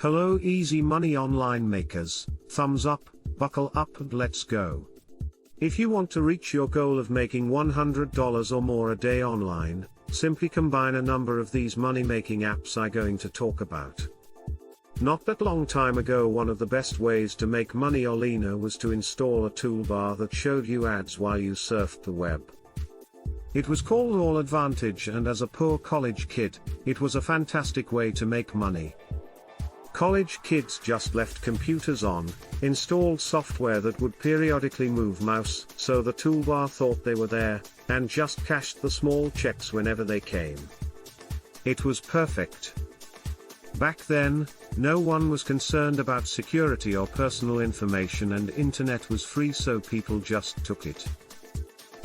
Hello easy money online makers, thumbs up, buckle up and let's go. If you want to reach your goal of making $100 or more a day online, simply combine a number of these money-making apps I'm going to talk about. Not that long time ago, one of the best ways to make money online was to install a toolbar that showed you ads while you surfed the web. It was called All Advantage, and as a poor college kid, it was a fantastic way to make money. College kids just left computers on, installed software that would periodically move mouse, so the toolbar thought they were there, and just cashed the small checks whenever they came. It was perfect. Back then, no one was concerned about security or personal information, and internet was free, so people just took it.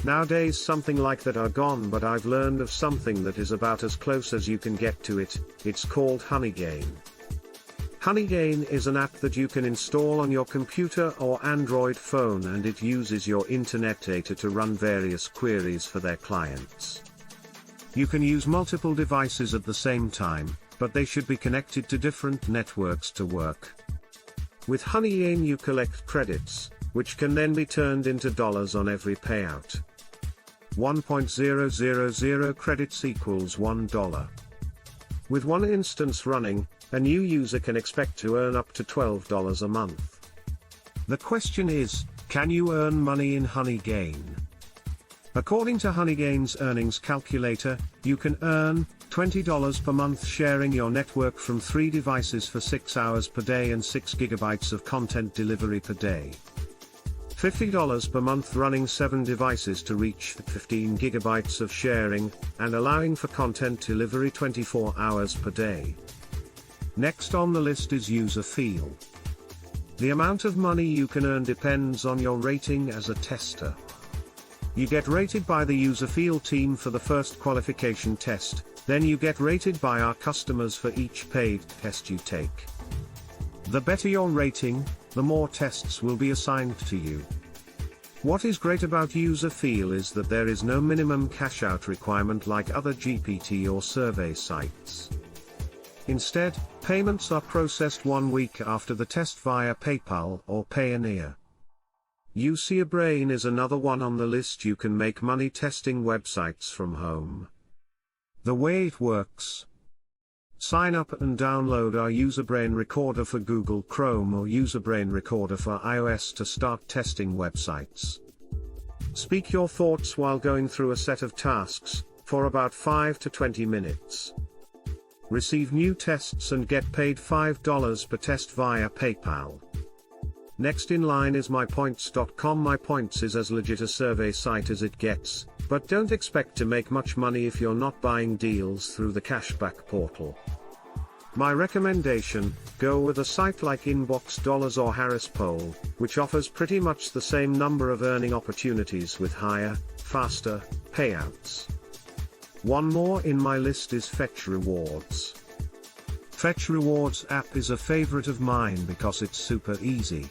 Nowadays something like that are gone, but I've learned of something that is about as close as you can get to it. It's called Honeygain. Honeygain is an app that you can install on your computer or Android phone, and it uses your internet data to run various queries for their clients. You can use multiple devices at the same time, but they should be connected to different networks to work. With Honeygain you collect credits, which can then be turned into dollars on every payout. 1.000 credits equals $1. With one instance running, a new user can expect to earn up to $12 a month. The question is, can you earn money in Honeygain? According to Honeygain's earnings calculator, you can earn $20 per month sharing your network from 3 devices for 6 hours per day and 6 gigabytes of content delivery per day. $50 per month running 7 devices to reach 15 gigabytes of sharing, and allowing for content delivery 24 hours per day. Next on the list is User Feel. The amount of money you can earn depends on your rating as a tester. You get rated by the User Feel team for the first qualification test, then you get rated by our customers for each paid test you take. The better your rating, the more tests will be assigned to you. What is great about User Feel is that there is no minimum cash out requirement like other GPT or survey sites. Instead, payments are processed 1 week after the test via PayPal or Payoneer. UCAbrain is another one on the list. You can make money testing websites from home. The way it works: sign up and download our UserBrain Recorder for Google Chrome or UserBrain Recorder for iOS to start testing websites. Speak your thoughts while going through a set of tasks, for about 5 to 20 minutes. Receive new tests and get paid $5 per test via PayPal. Next in line is MyPoints.com. MyPoints is as legit a survey site as it gets, but don't expect to make much money if you're not buying deals through the cashback portal. My recommendation, go with a site like Inbox Dollars or Harris Poll, which offers pretty much the same number of earning opportunities with higher, faster payouts. One more in my list is Fetch Rewards. Fetch Rewards app is a favorite of mine because it's super easy.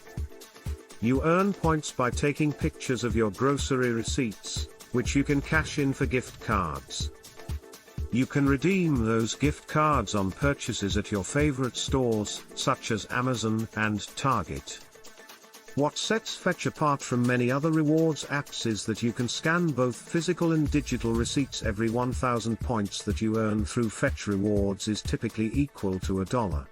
You earn points by taking pictures of your grocery receipts, which you can cash in for gift cards. You can redeem those gift cards on purchases at your favorite stores, such as Amazon and Target. What sets Fetch apart from many other rewards apps is that you can scan both physical and digital receipts. Every 1,000 points that you earn through Fetch Rewards is typically equal to $1.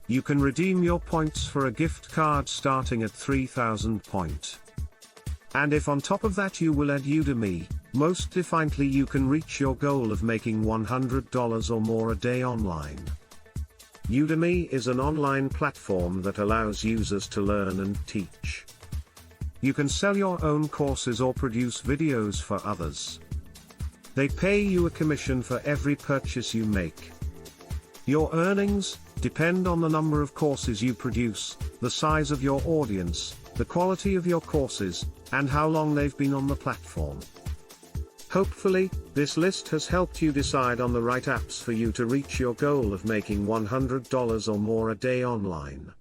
You can redeem your points for a gift card starting at 3,000 points. And if on top of that you will add Udemy, most definitely you can reach your goal of making $100 or more a day online. Udemy is an online platform that allows users to learn and teach. You can sell your own courses or produce videos for others. They pay you a commission for every purchase you make. Your earnings depend on the number of courses you produce, the size of your audience, the quality of your courses, and how long they've been on the platform. Hopefully, this list has helped you decide on the right apps for you to reach your goal of making $100 or more a day online.